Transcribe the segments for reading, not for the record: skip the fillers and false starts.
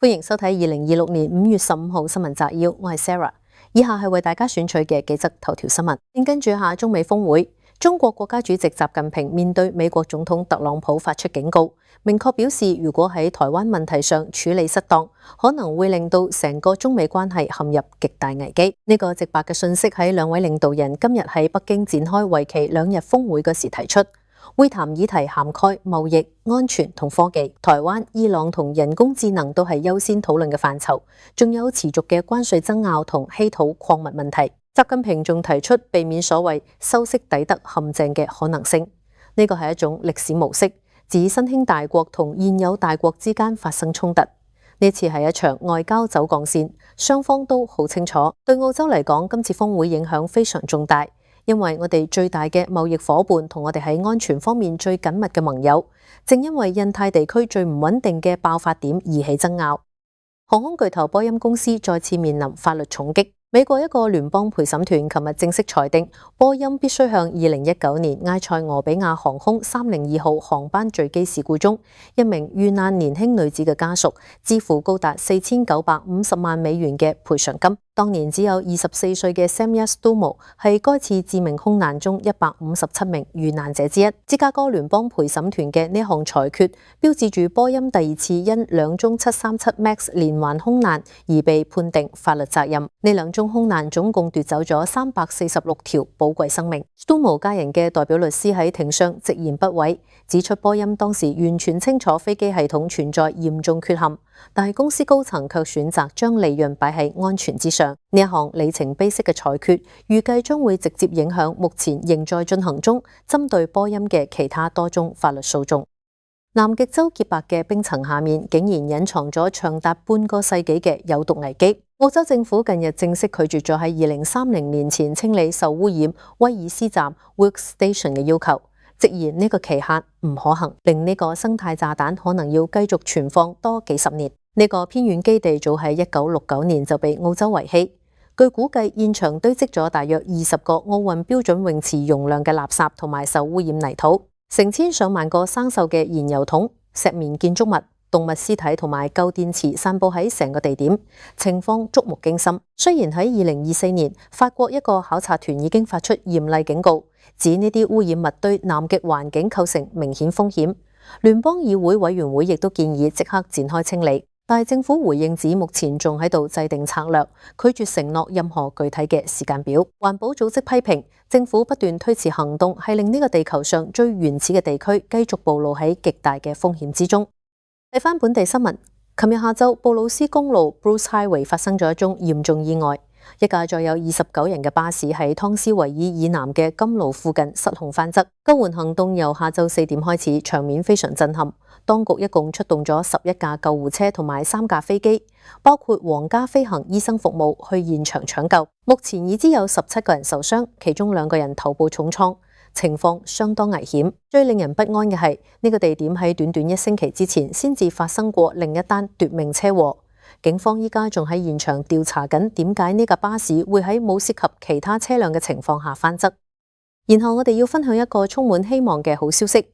歡迎收睇2026年5月15號新聞摘要，我係 Sarah。以下係為大家選取嘅幾則頭條新聞。先跟住下中美峰會，中國國家主席習近平面對美國總統特朗普發出警告，明確表示如果喺台灣問題上處理失當，可能會令到成個中美關係陷入極大危機。呢個直白嘅訊息喺兩位領導人今日喺北京展開為期2日峰會嗰時提出。會談議題涵蓋貿易、安全同科技，台灣、伊朗同人工智能都係優先討論嘅範疇，仲有持續嘅關稅爭拗同稀土礦物問題。習近平仲提出避免所謂修昔底德陷阱嘅可能性，呢個係一種歷史模式，指新興大國同現有大國之間發生衝突。呢次係一場外交走鋼線，雙方都好清楚。對澳洲嚟講，今次峰會影響非常重大。因為我哋最大嘅貿易夥伴同我哋喺安全方面最緊密嘅盟友，正因為印太地區最唔穩定嘅爆發點而起爭拗。航空巨頭波音公司再次面臨法律重擊。美國一個聯邦陪審團琴日正式裁定，波音必須向2019年埃塞俄比亞航空302號航班墜機事故中一名遇難年輕女子嘅家屬支付高達4950萬美元嘅賠償金。當年只有24歲嘅 Samya Stumo 係該次致命空難中157名遇難者之一。芝加哥聯邦陪審團嘅呢項裁決，標誌住波音第二次因2宗737 MAX 連環空難而被判定法律責任。呢2宗空難總共奪走咗346條寶貴生命。Stumo 家人嘅代表律師喺庭上直言不諱，指出波音當時完全清楚飛機系統存在嚴重缺陷，但係公司高層卻選擇將利潤擺喺安全之上。呢一項里程碑式嘅裁決，預計將會直接影響目前仍在進行中針對波音嘅其他多宗法律訴訟。南極洲潔白嘅冰層下面，竟然隱藏咗長達半個世紀嘅有毒危機。澳洲政府近日正式拒絕咗喺2030年前清理受污染威爾斯站 Wilkes Station 嘅要求，直言呢個期限唔可行，令呢個生態炸彈可能要繼續存放多幾十年。呢個偏遠基地早喺1969年就被澳洲遺棄。據估計，現場堆積咗大約20個奧運標準泳池容量嘅垃圾同埋受污染泥土，成千上萬個生鏽嘅燃油桶、石棉建築物、動物屍體同埋舊電池散布喺成個地點，情況觸目驚心。雖然喺2024年，法國一個考察團已經發出嚴厲警告，指呢啲污染物對南極環境構成明顯風險。聯邦議會委員會亦都建議即刻展開清理。但係政府回應指，目前仲喺度制定策略，拒絕承諾任何具體嘅時間表。環保組織批評政府不斷推遲行動，係令呢個地球上最原始嘅地區繼續暴露喺極大嘅風險之中。睇返本地新聞，琴日下晝布魯斯公路 Bruce Highway 發生咗一宗嚴重意外，一架載有29人嘅巴士喺湯斯維爾以南嘅金爐附近失控翻側。救援行動由下晝4點開始，場面非常震撼。當局一共出動咗11架救護車同埋3架飛機，包括皇家飛行醫生服務去現場搶救。目前已知有17個人受傷，其中2個人頭部重創，情況相當危險。最令人不安嘅係，呢個地點喺短短1星期之前先至發生過另一單奪命車禍。警方依家仲喺現場調查緊點解呢架巴士會喺冇涉及其他車輛嘅情況下翻側。然後我哋要分享一個充滿希望嘅好消息。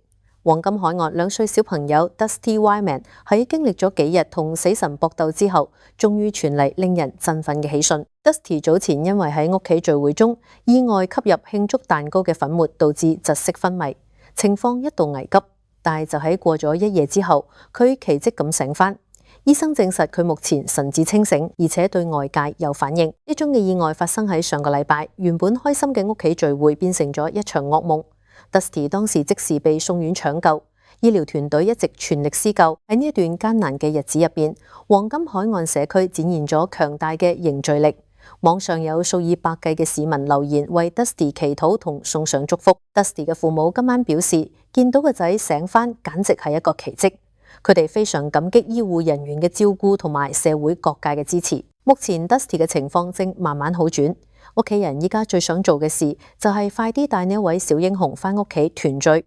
黃金海岸2歲小朋友 Dusty Wyman 喺經歷咗幾日同死神搏鬥之後，終於傳嚟令人振奮嘅喜訊。Dusty 早前因為喺屋企聚會中意外吸入慶祝蛋糕嘅粉末，導致窒息昏迷，情況一度危急。但係就喺過咗1夜之後，佢奇蹟咁醒返。醫生證實佢目前神志清醒，而且對外界有反應。呢宗嘅意外發生喺上個禮拜，原本開心嘅屋企聚會變成咗一場噩夢。Dusty 當時即時被送院搶救，醫療團隊一直全力施救。喺呢一段艱難嘅日子入邊，黃金海岸社區展現咗強大嘅凝聚力。網上有數以百計嘅市民留言為 Dusty 祈禱同送上祝福。Dusty 嘅父母今晚表示，見到個仔醒返，簡直係一個奇蹟。佢哋非常感激醫護人員嘅照顧同埋社會各界嘅支持。目前 Dusty 嘅情況正慢慢好轉。屋企人依家最想做嘅事就係快啲帶呢一位小英雄返屋企團聚。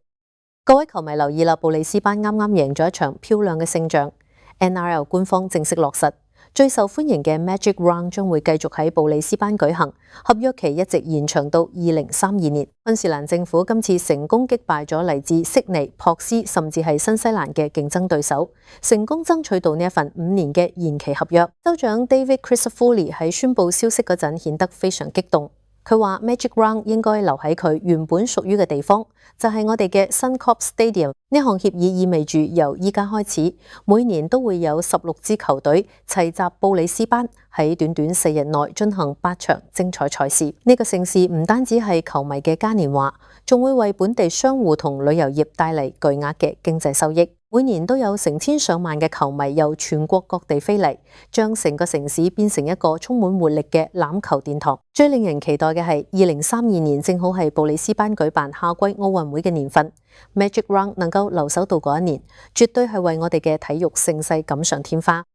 各位球迷留意啦，布里斯班啱啱贏咗一場漂亮嘅勝仗。NRL 官方正式落實，最受歡迎嘅 Magic Round 將會繼續喺布里斯班舉行，合約期一直延長到2032年。昆士蘭政府今次成功擊敗咗嚟自悉尼、珀斯甚至係新西蘭嘅競爭對手，成功爭取到呢一份5年嘅延期合約。州長 David Crisafulli 喺宣佈消息嗰陣顯得非常激動。佢話 Magic Round 應該留喺佢原本屬於嘅地方，就係我哋嘅Suncorp Stadium。呢項協議意味住由依家開始，每年都會有16支球隊齊集布里斯班，喺短短4日內進行8場精彩賽事。呢個盛事唔單止係球迷嘅嘉年華，仲會為本地商戶同旅遊業帶嚟巨額嘅經濟收益。每年都有成千上萬嘅球迷由全國各地飛嚟，將成個城市變成一個充滿活力嘅欖球殿堂。最令人期待嘅係2032年正好係布里斯班舉辦夏季奧運會嘅年份。Magic Round 能夠留守到嗰一年，絕對係為我哋嘅體育盛世錦上添花。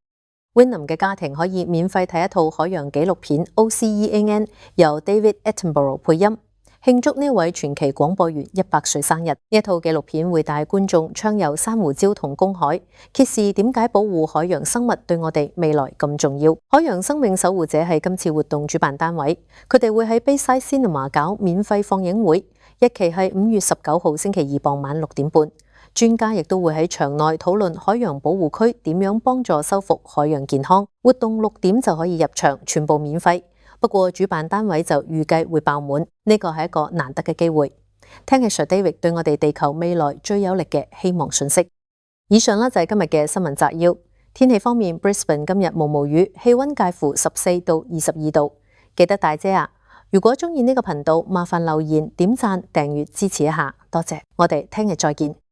Wynnum 嘅家庭可以免費睇一套海洋紀錄片 OCEAN， 由 David Attenborough 配音，慶祝呢位傳奇廣播員100歲生日。呢一套紀錄片會帶觀眾暢遊珊瑚礁同公海，揭示點解保護海洋生物對我哋未來咁重要。海洋生命守護者係今次活動主辦單位，佢哋會喺 Bayside Cinema 搞免費放映會，日期係5月19號星期二傍晚6點半。專家亦都會喺場內討論海洋保護區點樣幫助修復海洋健康。活動6點就可以入場，全部免費。不過主辦單位就預計會爆滿，呢個係一個難得嘅機會。聽係 Sir David 對我哋地球未來最有力嘅希望訊息。以上就係今日嘅新聞摘要。天氣方面 ，Brisbane 今日毛雨，氣溫介乎14到22度。記得帶遮啊！如果中意呢個頻道，麻煩留言、點讚、訂閱支持一下，多謝。我哋聽日再見。